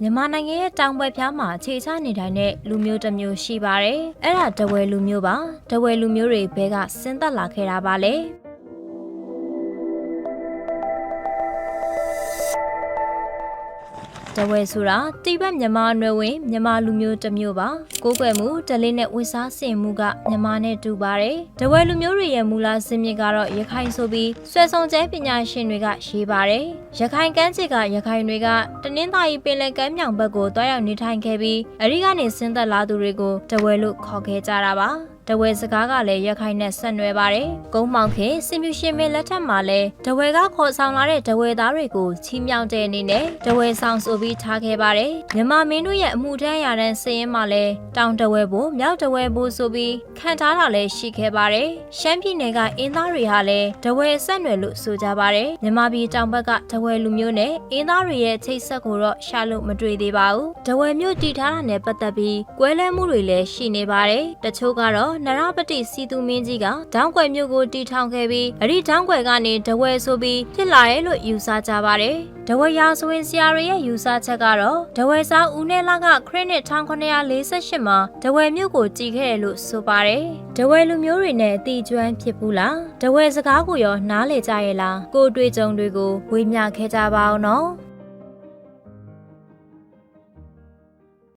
မြန်မာနိုင်ငံရဲ့တောင်ဘက်ဖြားမှာခြေချနေထိုင်တဲ့လူမျိုးတစ်မျိုးရှိပါတယ်။အဲ့ဒါတဝဲလူမျိုးပါ။တဝဲလူမျိုးတွေဘဲကဆင်းသက်လာခဲ့တာပါလေ။တဝဲဆိုတာတိဘက်မြန်မာနွယ်ဝင်မြန်မာလူမျိုးတစ်မျိုးပါကိုးကွယ်မှုတလေးနဲ့ဝစ်စားဆင်မှုကမြန်မာနဲ့တူပါတယ်တဝဲလူမျိုးတွေရဲ့မူလဇင်မြစ်ကတော့ရခိုင်ဆိုပြီးဆွဲဆောင်ကျဲပညာရှင်တွေကရေးပါတယ်ရခိုင်ကမ်းခြေကရခိုင်တွေကတနင်္သာရီပင်လယ်ကမ်းမြောင်ဘက်ကိုတွားရောက်နေထိုင်ခဲ့ပြီးအဲဒီကနေဆင်းသက်လာသူတွေကိုတဝဲလို့ခေါ်ခဲ့ကြတာပါတဝဲစကားကလည်းရခိုင်နဲ့ဆက်နွယ်ပါတယ်။ကုန်းမောင်ခေစင်မြူရှင်မင်းလက်ထက်မှာလည်းတဝဲကခေါ်ဆောင်လာတဲ့တဝဲသားတွေကိုချီးမြှောက်တဲ့အနေနဲ့တဝဲဆောင်ဆိုပြီးထားခဲ့ပါတယ်။မြန်မာမင်းတို့ရဲ့အမှုထမ်းရာတန်းစည်ရင်မှာလည်းတောင်တဝဲဘို့မြောက်တဝဲဘို့ဆိုပြီးခံထားတာလည်းရှိခဲ့ပါတယ်။ရှမ်းပြည်နယ်ကအင်းသားတွေဟာလည်းတဝဲဆက်နွယ်လို့ဆိုကြပါတယ်။မြန်မာပြည်တောင်ဘက်ကတဝဲလူမျိုးနဲ့အင်းသားတွေရဲ့ချိတ်ဆက်ကိုတော့ရှာလို့မတွေ့သေးပါဘူး။တဝဲမျိုးတည်ထားတာနဲ့ပတ်သက်ပြီးကွဲလဲမှုတွေလည်းရှိနေပါတယ်။တချို့ကတော့နရပတိစီသူမင်းကြီးကတောင်ကွယ်မြို့ကိုတီထောင်ခဲ့ပြီးအဲ့ဒီတောင်ကွယ်ကနေတဝဲဆိုပြီးဖြစ်လာရဲ့လို့ယူဆကြပါတယ်။တဝဲရာဇဝင်ဆရာတွေရဲ့ယူဆချက်ကတော့တဝဲစားဦးနဲ့လကခရစ်နှစ်1948မှာတဝဲမြို့ကိုကြည်ခဲ့တယ်လို့ဆိုပါတယ်။တဝဲလူမျိုးတွေနဲ့တီကျွမ်းဖြစ်ဘူးလား။တဝဲစကားကိုရောနားလေကြရဲ့လား။ကိုယ်တွေ့ကြုံတွေကိုဝေမျှခဲ့ကြပါအောင်နော်။